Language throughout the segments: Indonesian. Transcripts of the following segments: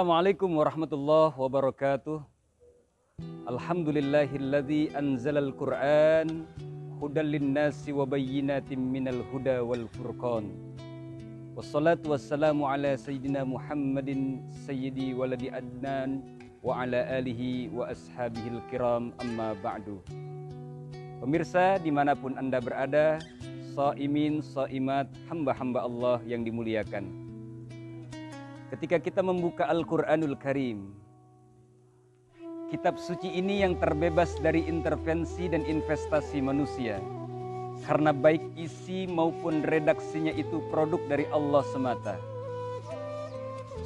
Assalamualaikum warahmatullahi wabarakatuh. Alhamdulillahilladzi anzalal Qur'an hudal linnasi wa bayyinatin minal huda wal furqan. Wassalatu wassalamu ala sayyidina Muhammadin sayyidi waladi adnan wa ala alihi wa ashabihil kiram, amma ba'du. Pemirsa dimanapun Anda berada, shaimin, shaimat, hamba-hamba Allah yang dimuliakan. Ketika kita membuka Al-Quranul Karim, kitab suci ini yang terbebas dari intervensi dan investasi manusia, karena baik isi maupun redaksinya itu produk dari Allah semata.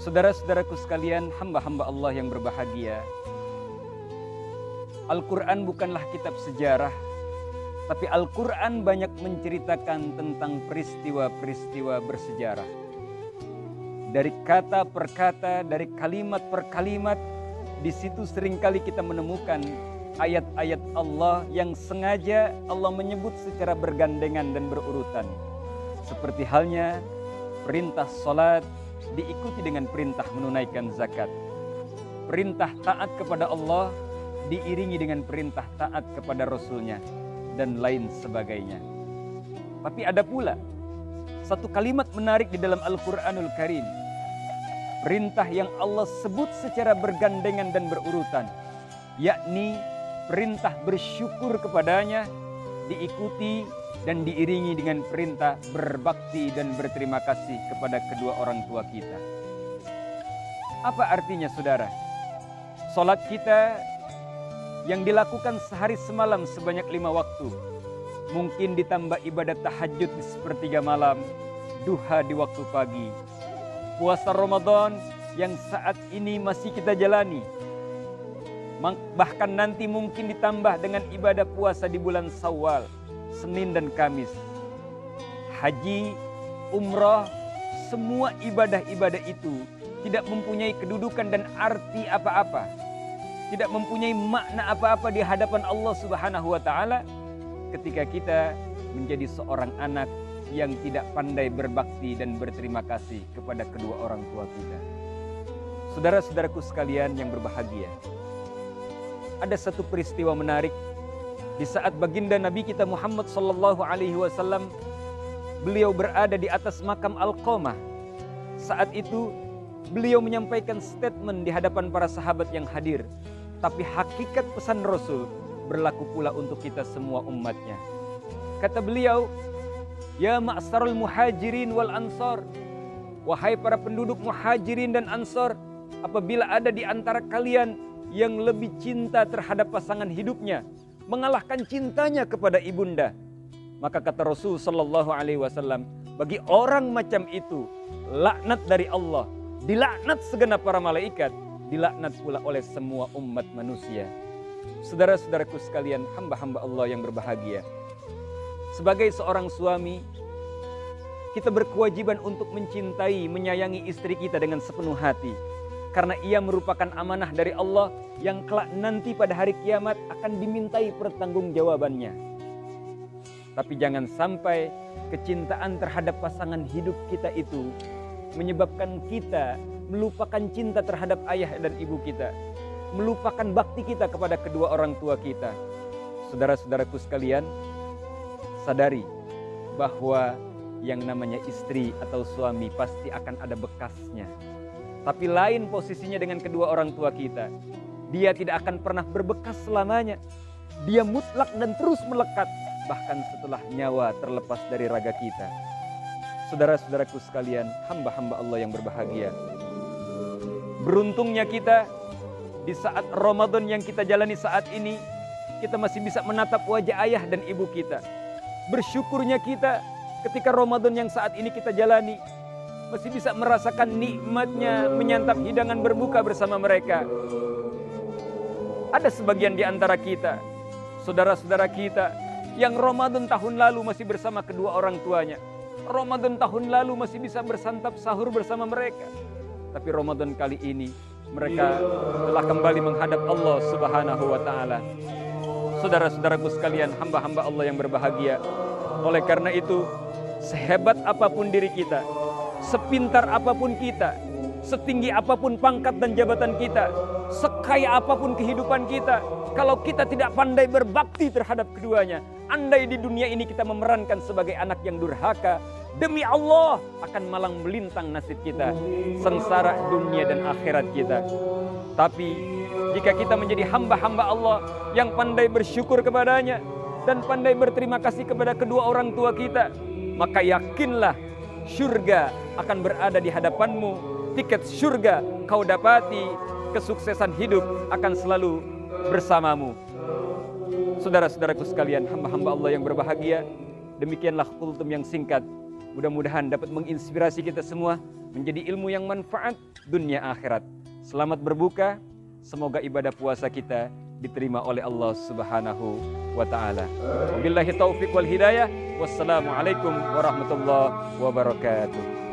Saudara-saudaraku sekalian, hamba-hamba Allah yang berbahagia, Al-Quran bukanlah kitab sejarah, tapi Al-Quran banyak menceritakan tentang peristiwa-peristiwa bersejarah. Dari kata per kata, dari kalimat per kalimat, di situ seringkali kita menemukan ayat-ayat Allah yang sengaja Allah menyebut secara bergandengan dan berurutan. Seperti halnya perintah salat diikuti dengan perintah menunaikan zakat. Perintah taat kepada Allah diiringi dengan perintah taat kepada Rasulnya, dan lain sebagainya. Tapi ada pula satu kalimat menarik di dalam Al-Quranul Karim. Perintah yang Allah sebut secara bergandengan dan berurutan, yakni perintah bersyukur kepadanya, diikuti dan diiringi dengan perintah berbakti dan berterima kasih kepada kedua orang tua kita. Apa artinya, saudara? Salat kita yang dilakukan sehari semalam sebanyak 5 waktu, mungkin ditambah ibadah tahajud di sepertiga malam, duha di waktu pagi, puasa Ramadan yang saat ini masih kita jalani, bahkan nanti mungkin ditambah dengan ibadah puasa di bulan Syawal, Senin dan Kamis, haji, umrah, semua ibadah-ibadah itu tidak mempunyai kedudukan dan arti apa-apa, tidak mempunyai makna apa-apa di hadapan Allah Subhanahu wa Ta'ala ketika kita menjadi seorang anak yang tidak pandai berbakti dan berterima kasih kepada kedua orang tua kita. Saudara-saudaraku sekalian yang berbahagia, ada satu peristiwa menarik di saat baginda Nabi kita Muhammad sallallahu alaihi wasallam beliau berada di atas makam Alqamah. Saat itu beliau menyampaikan statement di hadapan para sahabat yang hadir, tapi hakikat pesan Rasul berlaku pula untuk kita semua umatnya. Kata beliau, "Ya ma'sarul muhajirin wal ansar," wahai para penduduk muhajirin dan ansar, apabila ada di antara kalian yang lebih cinta terhadap pasangan hidupnya, mengalahkan cintanya kepada ibunda, maka kata Rasul sallallahu alaihi wasallam, bagi orang macam itu laknat dari Allah, dilaknat segenap para malaikat, dilaknat pula oleh semua umat manusia. Saudara-saudaraku sekalian, hamba-hamba Allah yang berbahagia, sebagai seorang suami, kita berkewajiban untuk mencintai, menyayangi istri kita dengan sepenuh hati. Karena ia merupakan amanah dari Allah yang kelak nanti pada hari kiamat akan dimintai pertanggungjawabannya. Tapi jangan sampai kecintaan terhadap pasangan hidup kita itu menyebabkan kita melupakan cinta terhadap ayah dan ibu kita, melupakan bakti kita kepada kedua orang tua kita. Saudara-saudaraku sekalian, sadari bahwa yang namanya istri atau suami pasti akan ada bekasnya. Tapi lain posisinya dengan kedua orang tua kita. Dia tidak akan pernah berbekas selamanya. Dia mutlak dan terus melekat, bahkan setelah nyawa terlepas dari raga kita. Saudara-saudaraku sekalian, hamba-hamba Allah yang berbahagia, beruntungnya kita di saat Ramadan yang kita jalani saat ini, kita masih bisa menatap wajah ayah dan ibu kita. Bersyukurnya kita ketika Ramadan yang saat ini kita jalani, masih bisa merasakan nikmatnya menyantap hidangan berbuka bersama mereka. Ada sebagian di antara kita, saudara-saudara kita, yang Ramadan tahun lalu masih bersama kedua orang tuanya. Ramadan tahun lalu masih bisa bersantap sahur bersama mereka. Tapi Ramadan kali ini mereka telah kembali menghadap Allah Subhanahu wa Ta'ala. Saudara-saudaraku sekalian, hamba-hamba Allah yang berbahagia, oleh karena itu, sehebat apapun diri kita, sepintar apapun kita, setinggi apapun pangkat dan jabatan kita, sekaya apapun kehidupan kita, kalau kita tidak pandai berbakti terhadap keduanya, andai di dunia ini kita memerankan sebagai anak yang durhaka, demi Allah akan malang melintang nasib kita, sengsara dunia dan akhirat kita. Tapi jika kita menjadi hamba-hamba Allah yang pandai bersyukur kepadanya dan pandai berterima kasih kepada kedua orang tua kita, maka yakinlah syurga akan berada di hadapanmu. Tiket syurga kau dapati, kesuksesan hidup akan selalu bersamamu. Saudara-saudaraku sekalian, hamba-hamba Allah yang berbahagia, demikianlah kultum yang singkat. Mudah-mudahan dapat menginspirasi kita semua menjadi ilmu yang manfaat dunia akhirat. Selamat berbuka, semoga ibadah puasa kita diterima oleh Allah Subhanahu wa taala. Wabillahi taufiq wal hidayah. Wassalamualaikum warahmatullahi wabarakatuh.